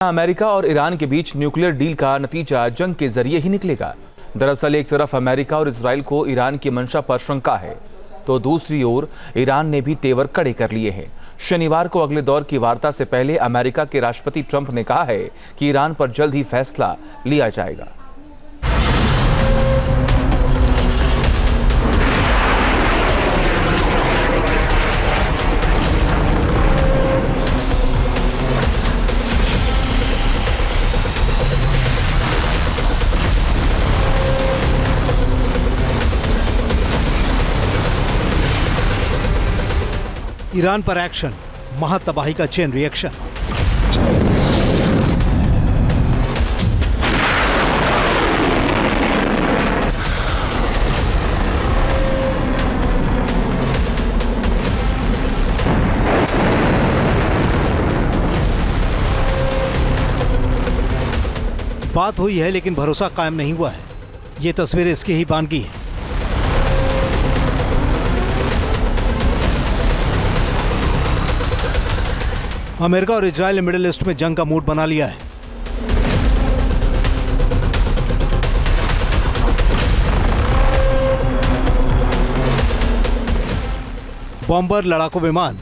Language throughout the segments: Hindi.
अमेरिका और ईरान के बीच न्यूक्लियर डील का नतीजा जंग के जरिए ही निकलेगा। दरअसल एक तरफ अमेरिका और इजराइल को ईरान की मंशा पर शंका है, तो दूसरी ओर ईरान ने भी तेवर कड़े कर लिए हैं। शनिवार को अगले दौर की वार्ता से पहले अमेरिका के राष्ट्रपति ट्रंप ने कहा है कि ईरान पर जल्द ही फैसला लिया जाएगा। ईरान पर एक्शन, महातबाही का चेन रिएक्शन। बात हुई है लेकिन भरोसा कायम नहीं हुआ है। ये तस्वीर इसकी ही बानगी है। अमेरिका और इजराइल ने मिडिल ईस्ट में जंग का मूड बना लिया है। बॉम्बर, लड़ाकू विमान,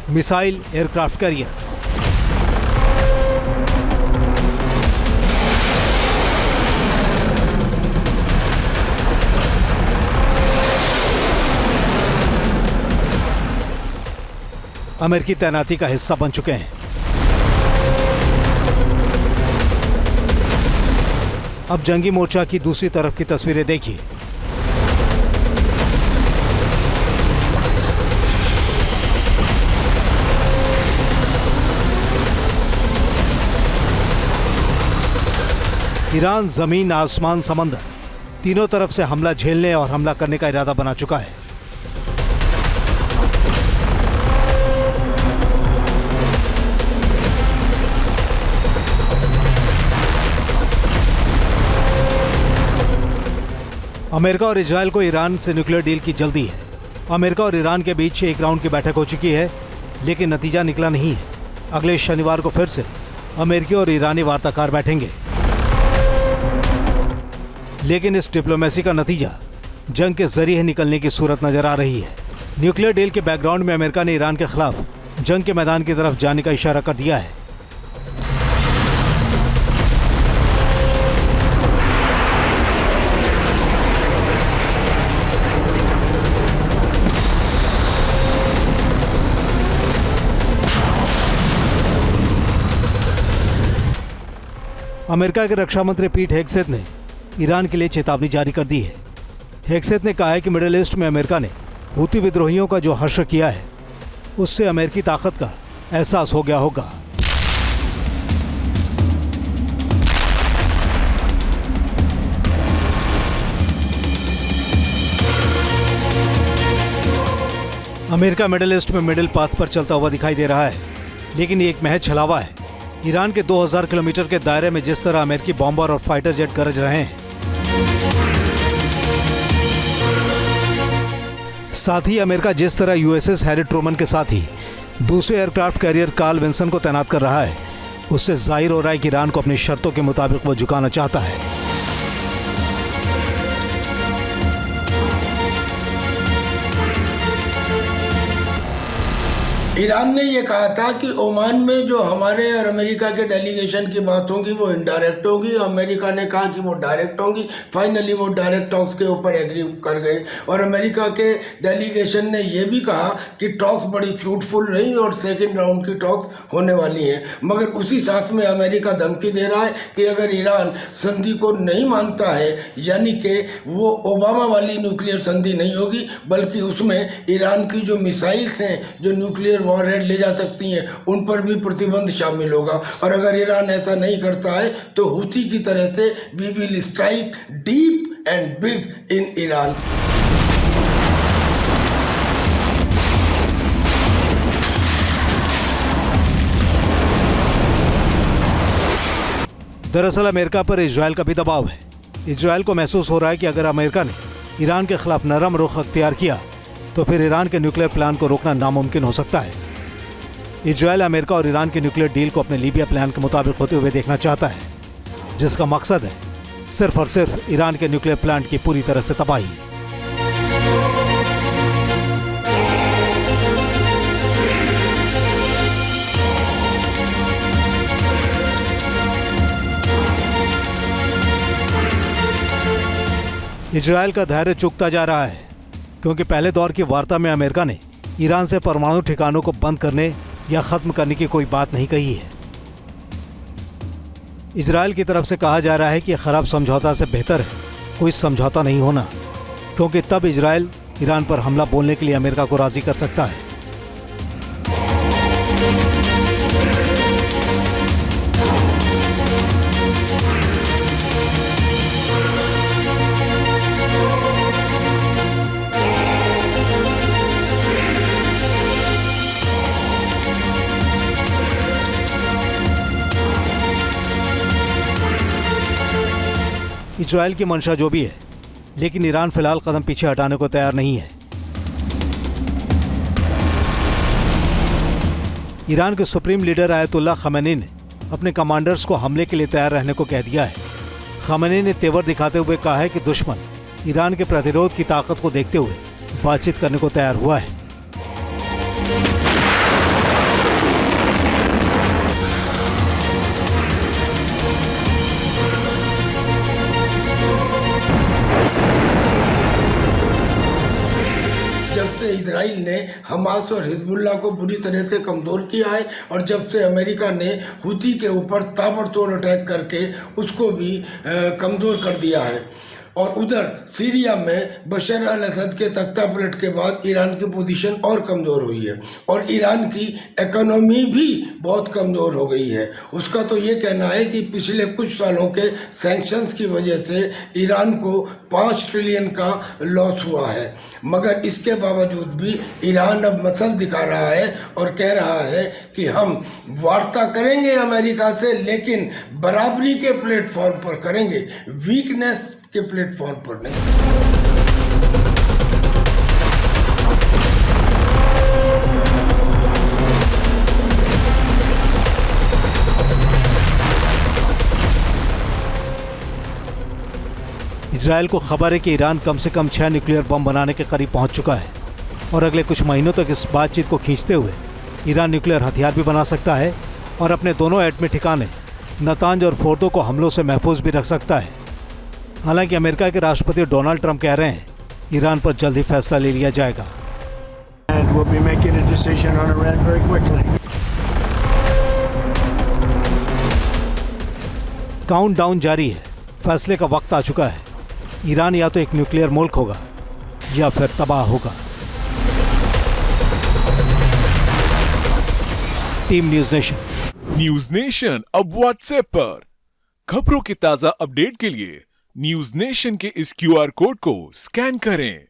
मिसाइल, एयरक्राफ्ट कैरियर, अमेरिकी तैनाती का हिस्सा बन चुके हैं। अब जंगी मोर्चा की दूसरी तरफ की तस्वीरें देखिए। ईरान जमीन, आसमान, समंदर, तीनों तरफ से हमला झेलने और हमला करने का इरादा बना चुका है। अमेरिका और इजराइल को ईरान से न्यूक्लियर डील की जल्दी है। अमेरिका और ईरान के बीच एक राउंड की बैठक हो चुकी है, लेकिन नतीजा निकला नहीं है। अगले शनिवार को फिर से अमेरिकी और ईरानी वार्ताकार बैठेंगे, लेकिन इस डिप्लोमेसी का नतीजा जंग के जरिए निकलने की सूरत नजर आ रही है। न्यूक्लियर डील के बैकग्राउंड में अमेरिका ने ईरान के खिलाफ जंग के मैदान की तरफ जाने का इशारा कर दिया है। अमेरिका के रक्षा मंत्री पीट हेगसेथ ने ईरान के लिए चेतावनी जारी कर दी है। हेगसेथ ने कहा है कि मिडिल ईस्ट में अमेरिका ने हूती विद्रोहियों का जो हश्र किया है, उससे अमेरिकी ताकत का एहसास हो गया होगा। अमेरिका मिडिल ईस्ट में मिडिल पाथ पर चलता हुआ दिखाई दे रहा है, लेकिन ये एक महज छलावा है। ईरान के 2000 किलोमीटर के दायरे में जिस तरह अमेरिकी बॉम्बर और फाइटर जेट गरज रहे हैं, साथ ही अमेरिका जिस तरह यूएसएस हैरी ट्रूमन के साथ ही दूसरे एयरक्राफ्ट कैरियर कार्ल विंसन को तैनात कर रहा है, उससे जाहिर हो रहा है कि ईरान को अपनी शर्तों के मुताबिक वो झुकाना चाहता है। ईरान ने यह कहा था कि ओमान में जो हमारे और अमेरिका के डेलीगेशन की बात होगी वो इनडायरेक्ट होगी। अमेरिका ने कहा कि वो डायरेक्ट होगी। फाइनली वो डायरेक्ट टॉक्स के ऊपर एग्री कर गए और अमेरिका के डेलीगेशन ने यह भी कहा कि टॉक्स बड़ी फ्रूटफुल रही और सेकेंड राउंड की टॉक्स होने वाली हैं। मगर उसी साथ में अमेरिका धमकी दे रहा है कि अगर ईरान संधि को नहीं मानता है, यानी कि वो ओबामा वाली न्यूक्लियर संधि नहीं होगी, बल्कि उसमें ईरान की जो मिसाइल्स हैं जो न्यूक्लियर वॉरहेड ले जा सकती हैं, उन पर भी प्रतिबंध शामिल होगा। और अगर ईरान ऐसा नहीं करता है तो हूती की तरह से we will strike deep and big in Iran. दरअसल अमेरिका पर इजराइल का भी दबाव है। इजराइल को महसूस हो रहा है कि अगर अमेरिका ने ईरान के खिलाफ नरम रुख अख्तियार किया तो फिर ईरान के न्यूक्लियर प्लान को रोकना नामुमकिन हो सकता है। इजराइल अमेरिका और ईरान के न्यूक्लियर डील को अपने लीबिया प्लान के मुताबिक होते हुए देखना चाहता है, जिसका मकसद है सिर्फ और सिर्फ ईरान के न्यूक्लियर प्लांट की पूरी तरह से तबाही। इजराइल का धैर्य चुकता जा रहा है क्योंकि पहले दौर की वार्ता में अमेरिका ने ईरान से परमाणु ठिकानों को बंद करने या खत्म करने की कोई बात नहीं कही है। इजराइल की तरफ से कहा जा रहा है कि खराब समझौता से बेहतर है कोई समझौता नहीं होना, क्योंकि तब इजराइल ईरान पर हमला बोलने के लिए अमेरिका को राजी कर सकता है। इजराइल की मंशा जो भी है, लेकिन ईरान फिलहाल कदम पीछे हटाने को तैयार नहीं है। ईरान के सुप्रीम लीडर आयतुल्लाह खमेनी ने अपने कमांडर्स को हमले के लिए तैयार रहने को कह दिया है। खमेनी ने तेवर दिखाते हुए कहा है कि दुश्मन ईरान के प्रतिरोध की ताकत को देखते हुए बातचीत करने को तैयार हुआ है। जब से इजराइल ने हमास और हिजबुल्लाह को बुरी तरह से कमज़ोर किया है और जब से अमेरिका ने हुती के ऊपर ताबड़तोड़ अटैक करके उसको भी कमज़ोर कर दिया है, और उधर सीरिया में बशर अल असद के तख्ता पलट के बाद ईरान की पोजीशन और कमज़ोर हुई है और ईरान की इकोनॉमी भी बहुत कमज़ोर हो गई है। उसका तो ये कहना है कि पिछले कुछ सालों के सैंक्शंस की वजह से ईरान को 5 ट्रिलियन का लॉस हुआ है, मगर इसके बावजूद भी ईरान अब मसल दिखा रहा है और कह रहा है कि हम वार्ता करेंगे अमेरिका से, लेकिन बराबरी के प्लेटफॉर्म पर करेंगे, वीकनेस के प्लेटफॉर्म पर नहीं। इजराइल को खबर है कि ईरान कम से कम 6 न्यूक्लियर बम बनाने के करीब पहुंच चुका है और अगले कुछ महीनों तक इस बातचीत को खींचते हुए ईरान न्यूक्लियर हथियार भी बना सकता है और अपने दोनों एटमी ठिकाने नतांज और फोर्दो को हमलों से महफूज भी रख सकता है। हालांकि अमेरिका के राष्ट्रपति डोनाल्ड ट्रंप कह रहे हैं ईरान पर जल्द ही फैसला ले लिया जाएगा। काउंटडाउन जारी है, फैसले का वक्त आ चुका है। ईरान या तो एक न्यूक्लियर मुल्क होगा या फिर तबाह होगा। टीम न्यूज़ नेशन अब व्हाट्सएप पर खबरों के ताजा अपडेट के लिए न्यूज़ नेशन के इस QR कोड को स्कैन करें।